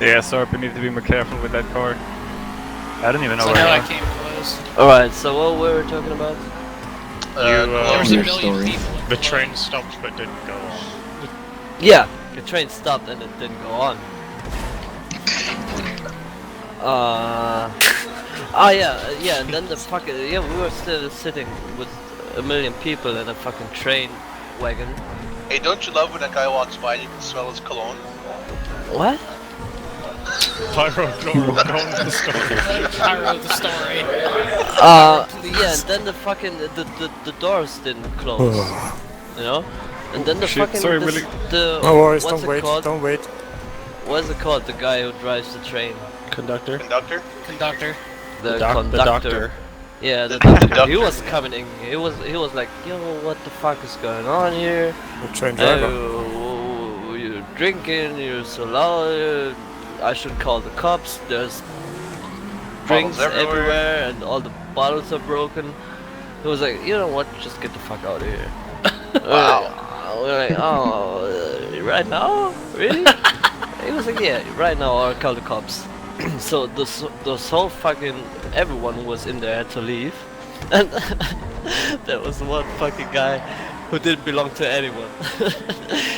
Yeah, Sorp, you need to be more careful with that car. I don't even know So where now I I am. came close. Alright, so what were we talking about? There was a Your million story. people. The train stopped but didn't go on. Yeah, the train stopped and it didn't go on. Yeah, and then the fucking, we were still sitting with a million people in a fucking train wagon. Hey, don't you love when a guy walks by and you can smell his cologne? What? Pyro, go on with the story. Pyro the story. Yeah, and then the fucking, the doors didn't close. You know? And then the Shit, fucking, sorry, this, Willy. the, No worries, what's don't it wait, called? don't wait. What's it called? The guy who drives the train. Conductor? Conductor? Conductor. The The doctor. Yeah, the doctor. doctor. He was coming in. He was like, yo, what the fuck is going on here? The train driver. You're drinking. You're so loud. I should call the cops. There's drinks everywhere, and all the bottles are broken. He was like, you know what? Just get the fuck out of here. Wow. We're like, oh, right now? Really? He was like, yeah, right now, or call the cops. So this whole fucking everyone was in there to leave, and there was one fucking guy who didn't belong to anyone.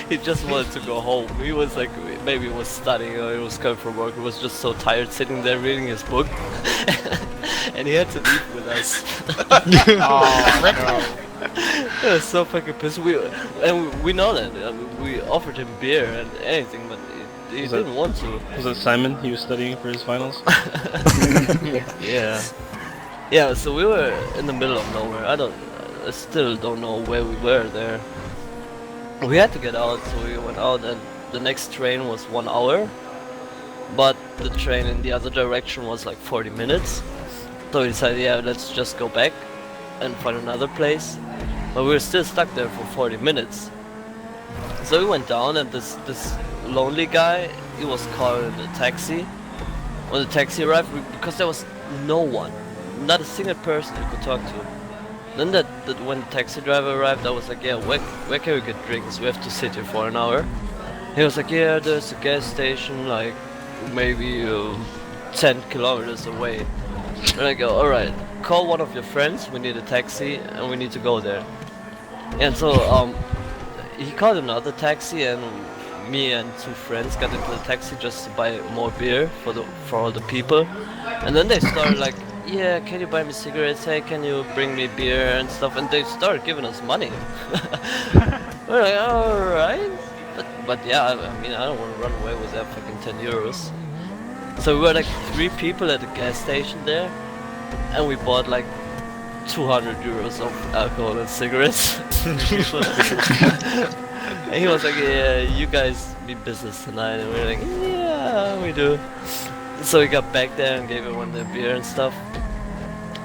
He just wanted to go home. He was like, maybe he was studying or he was coming from work. He was just so tired sitting there reading his book, and he had to leave with us. It was so fucking pissed. We know that. I mean, we offered him beer and anything, but he didn't want to. Was it Simon? He was studying for his finals? Yeah. Yeah, so we were in the middle of nowhere. I still don't know where we were there. We had to get out, so we went out, and the next train was 1 hour. But the train in the other direction was like 40 minutes. So we decided, yeah, let's just go back and find another place. But we were still stuck there for 40 minutes. So we went down, and this lonely guy, he was called in a taxi. When the taxi arrived, because there was no one, not a single person you could talk to. Then when the taxi driver arrived, I was like, yeah, where can we get drinks? We have to sit here for an hour. He was like, yeah, there's a gas station like maybe 10 kilometers away. And I go, alright, call one of your friends, we need a taxi and we need to go there. And so he called another taxi, and me and two friends got into the taxi just to buy more beer for all the people. And then they started like, yeah, can you buy me cigarettes? Hey, can you bring me beer and stuff? And they started giving us money. We're like, alright. But yeah, I mean, I don't want to run away with that fucking 10 euros. So we were like 3 people at the gas station there, and we bought like 200 euros of alcohol and cigarettes. And he was like, yeah, you guys mean business tonight. And we were like, yeah, we do. So we got back there and gave everyone their beer and stuff.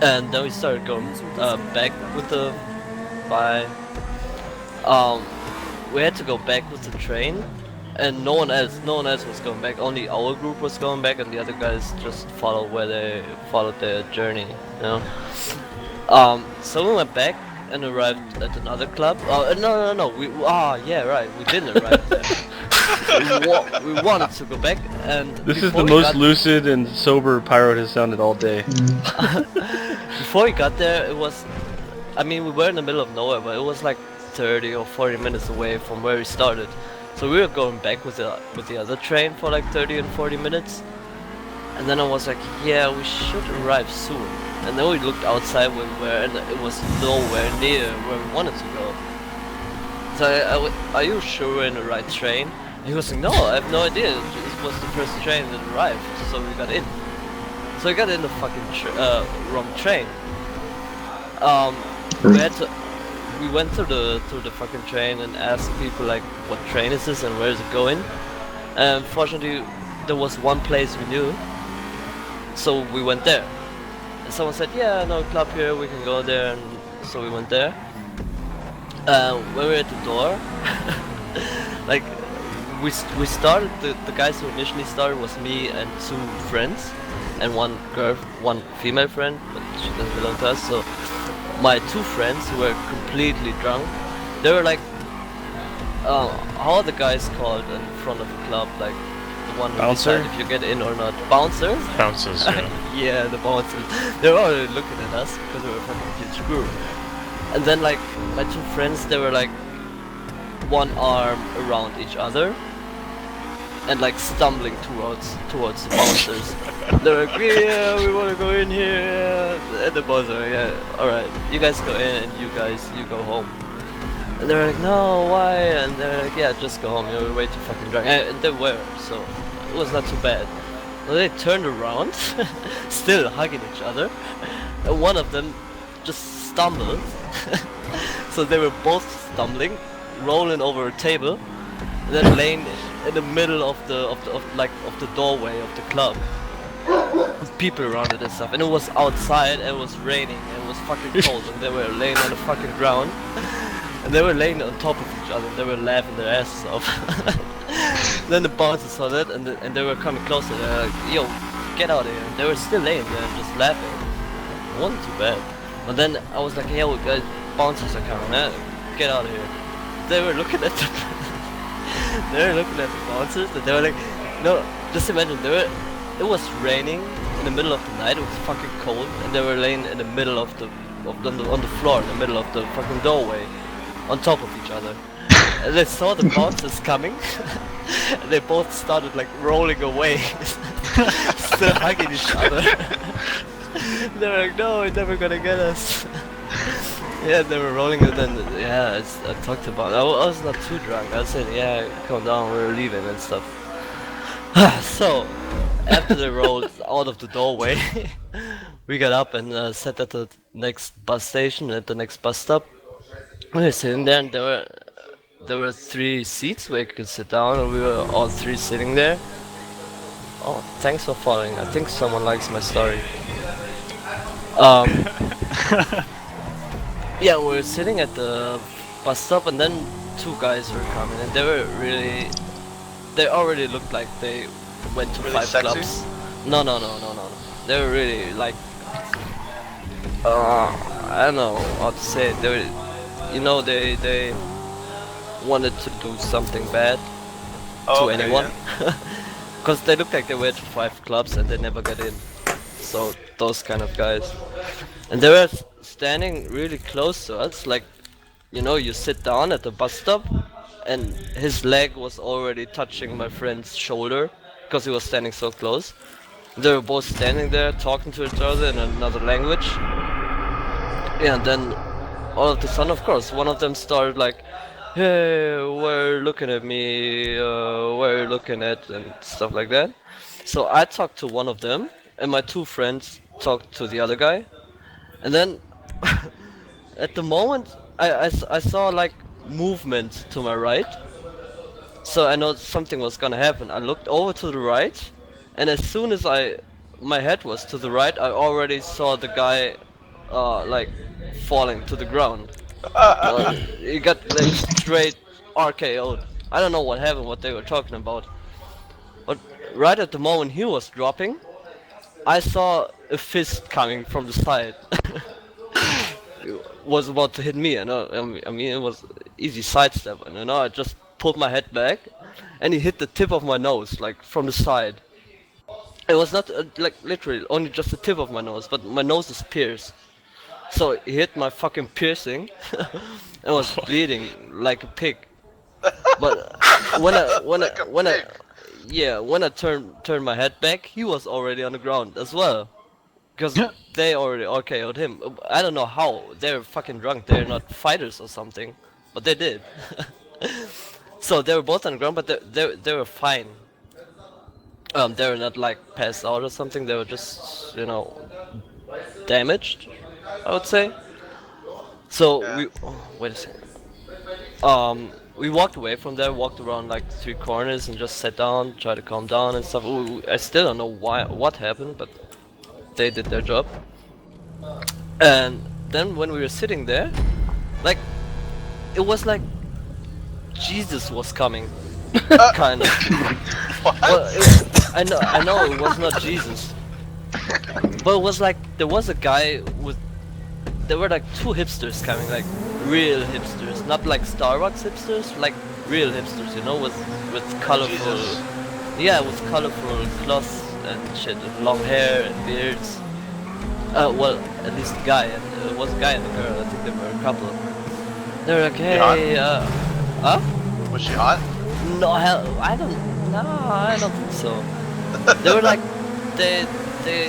And then we started going back with the we had to go back with the train, and no one else was going back. Only our group was going back, and the other guys just followed their journey, you know. So we went back and arrived at another club. No. We didn't arrive there. we wanted to go back, and This is the most lucid and sober Pyro has sounded all day. Before we got there, it was, I mean, we were in the middle of nowhere, but it was like 30 or 40 minutes away from where we started. So we were going back with the other train for like 30 and 40 minutes. And then I was like, yeah, we should arrive soon. And then we looked outside where we were, and it was nowhere near where we wanted to go. So are you sure we're in the right train? And he was like, no, I have no idea. This was the first train that arrived, so we got in. So we got in the fucking wrong train. We went to the fucking train and asked people like, what train is this and where is it going? And fortunately, there was one place we knew, so we went there. And someone said, yeah, no club here, we can go there, and so we went there. When we were at the door, like we started, the guys who initially started was me and 2 friends, and one female friend, but she doesn't belong to us. So my 2 friends who were completely drunk, they were like, how are the guys called in front of the club, like the one who Bouncer? decide if you get in or not. Bouncers? Bounces, yeah. Yeah, the bouncers. They were already looking at us because we were a fucking huge group. And then like my two friends, they were like one arm around each other and like stumbling towards the bouncers. They're like, yeah, we wanna go in here. Yeah. And the bouncer, yeah, alright, you guys go in and you go home. And they're like, no, why? And they're like, yeah, just go home, you're way too fucking drunk. And they were, so it was not too bad. Well, they turned around, still hugging each other, and one of them just stumbled. So they were both stumbling, rolling over a table, and then laying in the middle of the doorway of the club. With people around it and stuff, and it was outside, and it was raining, and it was fucking cold, and they were laying on the fucking ground. And they were laying on top of each other, they were laughing their asses off. Then the bouncers saw that and they were coming closer, they were like, yo, get out of here. And they were still laying there and just laughing. It wasn't too bad. But then I was like, yo guys, bouncers are coming, man. Get out of here. They were looking at the bouncers and they were like, no, just imagine, it was raining in the middle of the night, it was fucking cold, and they were laying in the middle of on the floor, in the middle of the fucking doorway, on top of each other. And they saw the bouncers coming, and they both started like rolling away, still hugging each other. They were like, no, it's never gonna get us. Yeah, they were rolling, and then, yeah, I talked about it. I was not too drunk, I said, yeah, calm down, we're leaving and stuff. So, after they rolled out of the doorway, we got up and sat at the next bus station, at the next bus stop. We were sitting there, and there were 3 seats where you could sit down, and we were all 3 sitting there. Oh, thanks for following. I think someone likes my story. Yeah, we were sitting at the bus stop, and then 2 guys were coming, and they already looked like they went to Really 5 sexy? clubs. No. They were really like, I don't know how to say it. They were, you know, they wanted to do something bad to Okay, anyone. Because they looked like they went to 5 clubs and they never got in. So those kind of guys. And they were standing really close to us, like, you know, you sit down at the bus stop and his leg was already touching my friend's shoulder because he was standing so close. They were both standing there talking to each other in another language. Yeah, and then all of a sudden, of course, one of them started like, hey, why are you looking at me, why are you looking at, and stuff like that. So I talked to one of them, and my 2 friends talked to the other guy. And then, at the moment, I saw like movement to my right. So I know something was gonna happen. I looked over to the right, and as soon as my head was to the right, I already saw the guy, like, falling to the ground. He got like straight RKO'd. I don't know what happened, what they were talking about. But right at the moment he was dropping, I saw a fist coming from the side. Was about to hit me, you know. I mean, it was easy sidestep, and you know, I just pulled my head back, and he hit the tip of my nose, like from the side. It was not like literally only just the tip of my nose, but my nose is pierced. So he hit my fucking piercing, and was bleeding like a pig. But when I turned my head back, he was already on the ground as well. Because they already RKO'd him. I don't know how. They're fucking drunk. They're not fighters or something. But they did. So they were both on the ground, but they were fine. They were not like passed out or something. They were just, you know, damaged, I would say. So wait a second. We walked away from there, walked around like 3 corners and just sat down, tried to calm down and stuff. I still don't know what happened, but they did their job. And then when we were sitting there, like, it was like Jesus was coming, kind of. Well, I know it was not Jesus, but it was like there was a guy with. There were like 2 hipsters coming, like real hipsters, not like Starbucks hipsters, like real hipsters, you know, with colorful. Yeah, with colorful clothes and shit, and long hair and beards. Well, at least the guy, and it was a guy and a girl. I think they were a couple. They were like, hey, huh? Was she hot? No, hell, I don't think so. They were like, they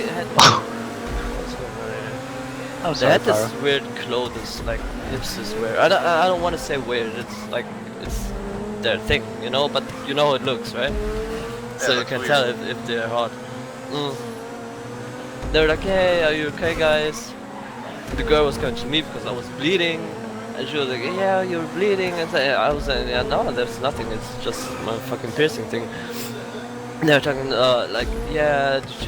had. What's going on here? Oh, they had this weird clothes like hipsters wear. I don't want to say weird. It's like it's their thing, you know. But you know how it looks, right? So you can tell if they're hot. They were like, hey, are you okay, guys? The girl was going to me because I was bleeding. And she was like, yeah, you're bleeding. And I was like, yeah, no, there's nothing. It's just my fucking piercing thing. And they were talking, like, yeah, did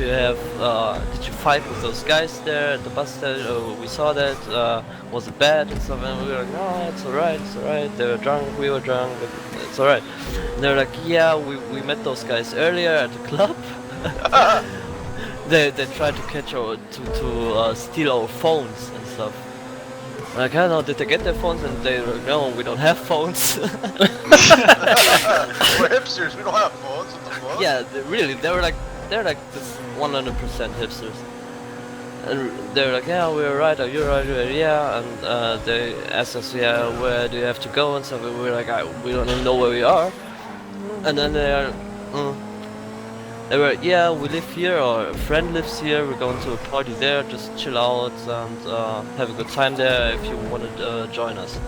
you fight with those guys there at the bus station? Oh, we saw that. Was it bad and stuff? And we were like, no, it's alright, it's alright. They were drunk, we were drunk, but it's alright. And they were like, yeah, we met those guys earlier at the club. They tried to catch our, to steal our phones and stuff. Like, I don't know, did they get their phones? And they were like, no, we don't have phones. We're hipsters, we don't have phones. What the fuck? Yeah, they were like this 100% hipsters. And they were like, yeah, we're right, are you right? Yeah, and they asked us, yeah, where do you have to go and stuff. And we were like, we don't even know where we are. And then they were, yeah, we live here, or a friend lives here, we're going to a party there, just chill out and have a good time there if you want to join us.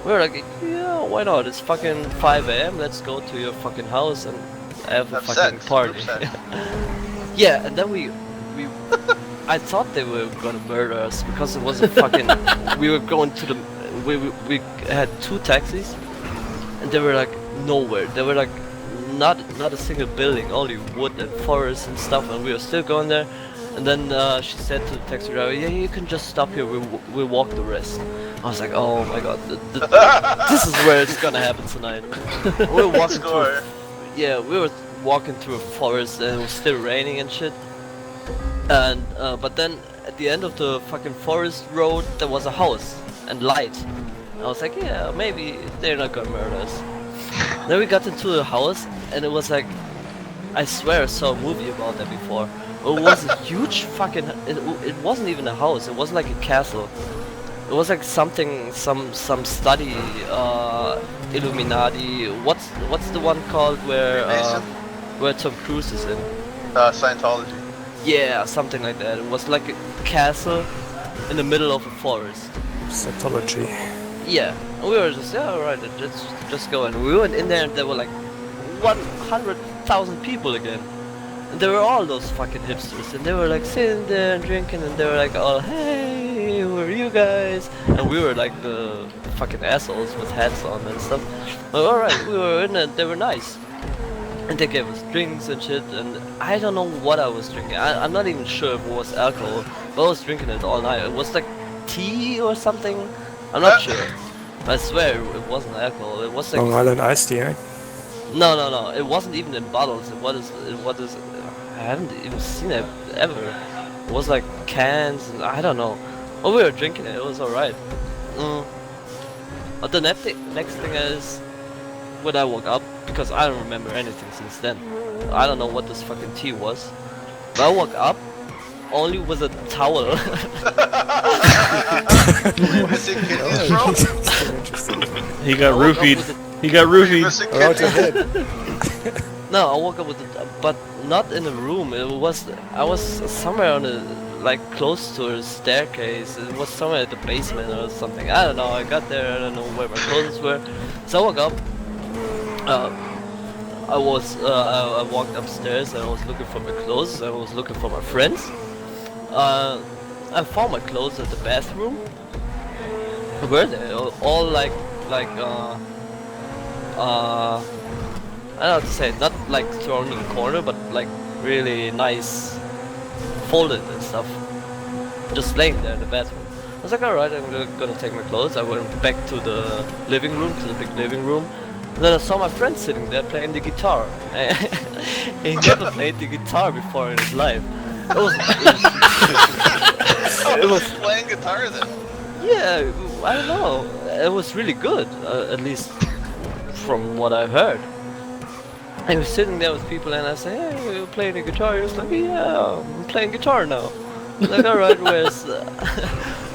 We were like, yeah, why not? It's fucking 5 AM, let's go to your fucking house and have a fucking party. Yeah, and then I thought they were gonna murder us because it was a fucking, we were going to the, we had 2 taxis and they were like nowhere, they were like not a single building, only wood and forest and stuff, and we were still going there. And then she said to the taxi driver, yeah, you can just stop here, we'll walk the rest. I was like, oh my god, this is where it's gonna happen tonight. We were walking through, yeah, we were walking through a forest and it was still raining and shit. And but then at the end of the fucking forest road there was a house and light. I was like, yeah, maybe they're not gonna murder us. Then we got into the house and it was like, I swear I saw a movie about that before. It was a huge fucking, it wasn't even a house, it was like a castle. It was like something, some study, Illuminati, what's the one called where Tom Cruise is in? Scientology. Yeah, something like that. It was like a castle in the middle of a forest. Scientology. Yeah, and we were just, yeah, alright, let's just go. And we went in there and there were like 100,000 people again. And there were all those fucking hipsters, and they were like sitting there and drinking, and they were like, oh, hey, who are you guys? And we were like the fucking assholes with hats on and stuff. But alright, we were in it, they were nice. And they gave us drinks and shit, and I don't know what I was drinking. I'm not even sure if it was alcohol, but I was drinking it all night. It was like tea or something, I'm not sure. I swear it wasn't alcohol, it was like... Long Island iced tea, eh? No, it wasn't even in bottles, it was I haven't even seen it ever. It was like cans, and I don't know. Well, we were drinking it, it was alright. But the next thing is, when I woke up, because I don't remember anything since then. I don't know what this fucking tea was. But I woke up only with a towel. He got roofied. He got roofied. Around your head. No, I woke up with it, but not in a room. I was somewhere on a, like, close to a staircase. It was somewhere at the basement or something. I don't know. I got there. I don't know where my clothes were. So I woke up. I walked upstairs and I was looking for my clothes. I was looking for my friends. I found my clothes at the bathroom. Where they all like I don't know how to say, not like thrown in the corner, but like really nice, folded and stuff. Just laying there in the bathroom. I was like, alright, I'm gonna take my clothes. I went back to the living room, to the big living room. And then I saw my friend sitting there playing the guitar. He never played the guitar before in his life. It was playing guitar then? Yeah, I don't know. It was really good, at least from what I've heard. I was sitting there with people and I said, hey, you're playing the guitar? He was like, yeah, I'm playing guitar now. I was like, alright, where's...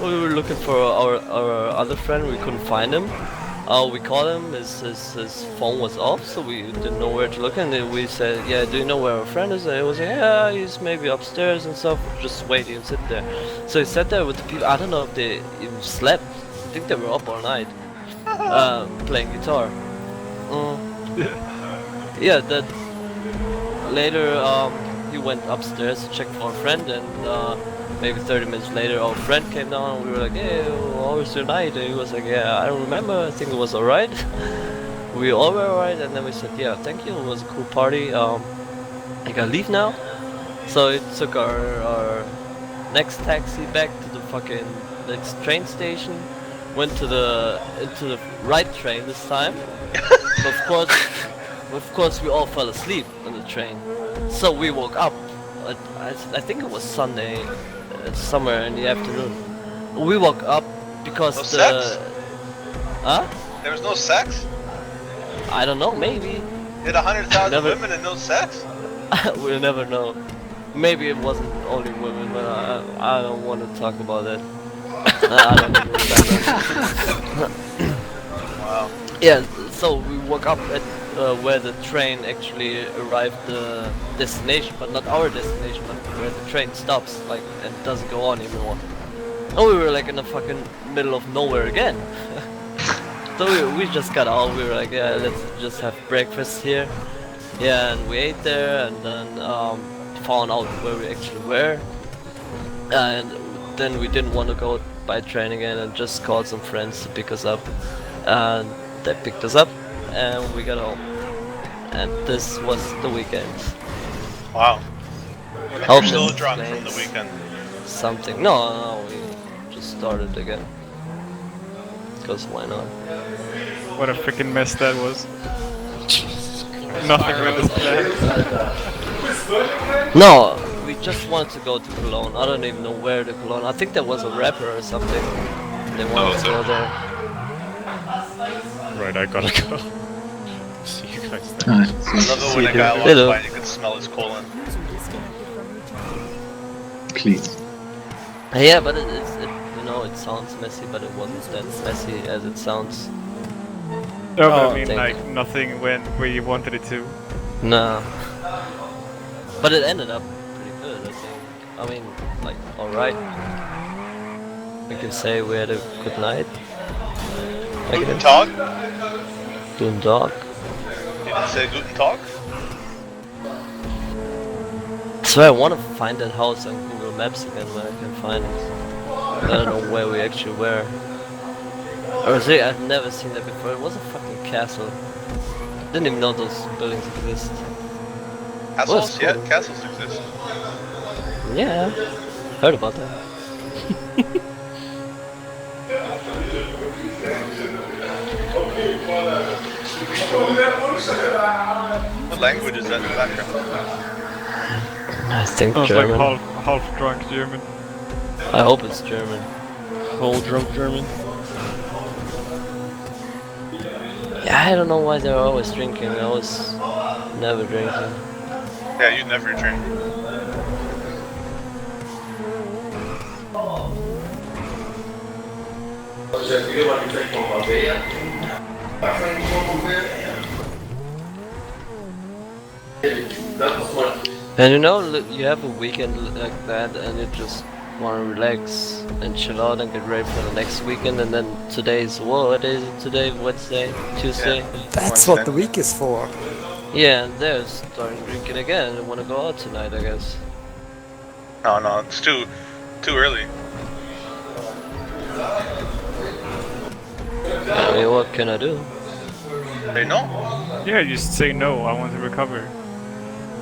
we were looking for our other friend, we couldn't find him. We called him, his phone was off, so we didn't know where to look, and then we said, yeah, do you know where our friend is? And he was like, yeah, he's maybe upstairs and stuff, just wait and sit there. So he sat there with the people, I don't know if they even slept, I think they were up all night, playing guitar. Yeah, that later he went upstairs to check for our friend, and maybe 30 minutes later our friend came down and we were like, hey, how was your night? And he was like, yeah, I don't remember, I think it was alright. We all were alright, and then we said, yeah, thank you, it was a cool party, I gotta leave now. So it took our next taxi back to the fucking next train station, went to the right train this time. Of course we all fell asleep on the train. So we woke up, I think it was Sunday, somewhere in the afternoon. We woke up because No sex? Huh? There was no sex? I don't know, maybe. Hit 100,000 Never- women and no sex? We'll never know. Maybe it wasn't only women, but I don't want to talk about that. I don't remember. Wow. Yeah, so we woke up at where the train actually arrived the destination, but not our destination, but where the train stops, like, and doesn't go on anymore. And we were like in the fucking middle of nowhere again. So we just got out, we were like, yeah, let's just have breakfast here. Yeah, and we ate there, and then found out where we actually were. And then we didn't want to go by train again and just called some friends to pick us up. And they picked us up and we got home. And this was the weekend. Wow. Hope You're still that drunk from the explains weekend. Something. No, we just started again. Because why not? What a freaking mess that was. Nothing went as planned. No, we just wanted to go to Cologne. I don't even know where to Cologne. I think there was a rapper or something. They wanted to go there. Right, I gotta go. See you guys then. I love it when a guy walks Hello. by and you can smell his colon. Please. Yeah, but it sounds messy, but it wasn't that messy as it sounds. No, but Oh, I mean, thank like, nothing went where you wanted it to. No. But it ended up pretty good, I think. I mean, like, alright. We can say we had a good night. I Guten guess. Tag? Guten Tag. You didn't say Guten Tag? So I want to find that house on Google Maps again where I can find it. I don't know where we actually were. Or is it? I've never seen that before. It was a fucking castle. Didn't even know those buildings exist. Castles? cool. Yeah, castles exist. Yeah, heard about that. What language is that in the background? I think I was like German. half drunk German. I hope it's German. Whole drunk German. Yeah, I don't know why they're always drinking. I was never drinking. Yeah, you never drink. And you know, you have a weekend like that and you just want to relax and chill out and get ready for the next weekend, and then today's, what is it today? Wednesday? Tuesday? That's what the week is for. Yeah, and they're starting drinking again. They want to go out tonight, I guess. No, it's too early. I mean, what can I do? They know. Yeah, you just say no, I want to recover.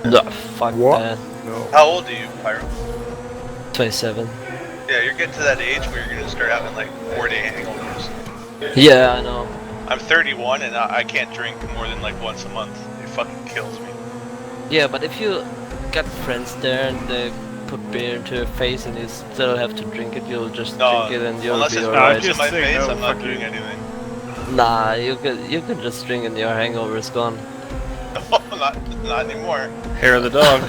No, fuck What? that. No. How old are you, Pyro? 27. Yeah, you're getting to that age where you're gonna start having like 4-day hangovers. Yeah, I know. I'm 31 and I can't drink more than like once a month. It fucking kills me. Yeah, but if you got friends there and they put beer into your face and you still have to drink it, you'll just No, drink it and you'll unless be it's alright. in just my say face, no, I'm not fuck doing you. anything. Nah, you could just drink and your hangover is gone. No, not anymore. Hair of the dog.